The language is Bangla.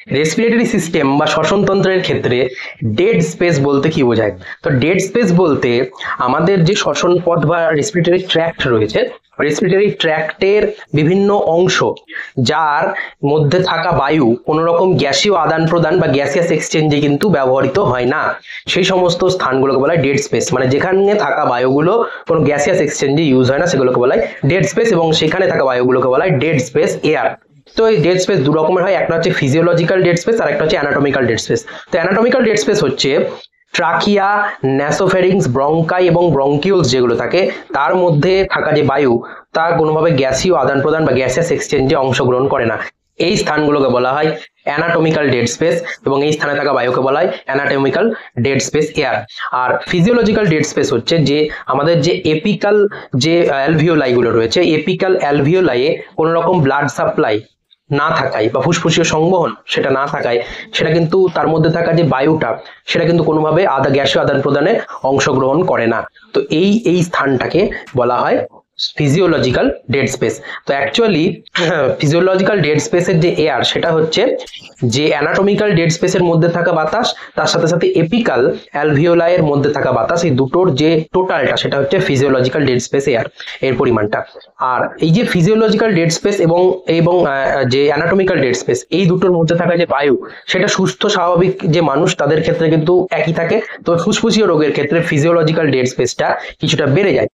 রেসপিরেটরি সিস্টেম বা শ্বসনতন্ত্রের ক্ষেত্রে ডেড স্পেস বলতে কি বোঝায়? তো ডেড স্পেস বলতে আমাদের যে শ্বসন পথ বা রেসপিরেটরি ট্র্যাক্ট রয়েছে, রেসপিরেটরি ট্র্যাক্টের বিভিন্ন অংশ যার মধ্যে থাকা বায়ু কোনো রকম গ্যাসীয় আদান প্রদান বা গ্যাসিয়াস এক্সচেঞ্জে কিন্তু ব্যবহৃত হয় না, সেই সমস্ত স্থানগুলোকে বলা হয় ডেড স্পেস। মানে যেখানে থাকা বায়ুগুলো কোনো গ্যাসিয়াস এক্সচেঞ্জে ইউজ হয় না, সেগুলোকে বলা হয় ডেড স্পেস, এবং সেখানে থাকা বায়ুগুলোকে বলা হয় ডেড স্পেস এয়ার। তো এই ডেড স্পেস দু রকমের হয়, একটা হচ্ছে ফিজিওলজিক্যাল ডেড স্পেস আর একটা হচ্ছে অ্যানাটমিক্যাল ডেড স্পেস। তো অ্যানাটমিক্যাল ডেড স্পেস হচ্ছে ট্রাকিয়া, ন্যাসোফেরিংস, ব্রঙ্কাই এবং ব্রঙ্কিউলস যেগুলো থাকে তার মধ্যে থাকা যে বায়ু তা কোনোভাবে গ্যাসীয় আদান প্রদান বা গ্যাসিয়াস এক্সচেঞ্জে অংশগ্রহণ করে না, এই স্থানগুলোকে বলা হয় অ্যানাটমিক্যাল ডেড স্পেস, এবং এই স্থানে থাকা বায়ুকে বলা হয় অ্যানাটমিক্যাল ডেড স্পেস এয়ার। আর ফিজিওলজিক্যাল ডেড স্পেস হচ্ছে যে আমাদের যে এপিক্যাল যে অ্যালভিওলাই গুলো রয়েছে, এপিক্যাল অ্যালভিওলাইয়ে কোনো রকম ব্লাড সাপ্লাই না থাকায় বা ফুসফুসীয় সংবহন সেটা না থাকায়, সেটা কিন্তু তার মধ্যে থাকা যে বায়ুটা সেটা কিন্তু কোনোভাবে গ্যাসীয় আদান প্রদানে অংশগ্রহণ করে না। তো এই এই স্থানটাকে বলা হয় ফিজিওলজিক্যাল ডেড স্পেস। তো অ্যাকচুয়ালি ফিজিওলজিক্যাল ডেড স্পেসের যে এয়ার সেটা হচ্ছে যে অ্যানাটমিক্যাল ডেড স্পেসের মধ্যে থাকা বাতাস, তার সাথে সাথে এপিক্যাল অ্যালভিওলাইয়ের মধ্যে থাকা বাতাস, এই দুটোর যে টোটালটা সেটা হচ্ছে ফিজিওলজিক্যাল ডেড স্পেস এয়ার এর পরিমাণটা। আর এই যে ফিজিওলজিক্যাল ডেড স্পেস এবং এবং যে অ্যানাটমিক্যাল ডেড স্পেস, এই দুটোর মধ্যে থাকা যে বায়ু সেটা সুস্থ স্বাভাবিক যে মানুষ তাদের ক্ষেত্রে কিন্তু একই থাকে। তো ফুসফুসীয় রোগের ক্ষেত্রে ফিজিওলজিক্যাল ডেড স্পেসটা কিছুটা বেড়ে যায়।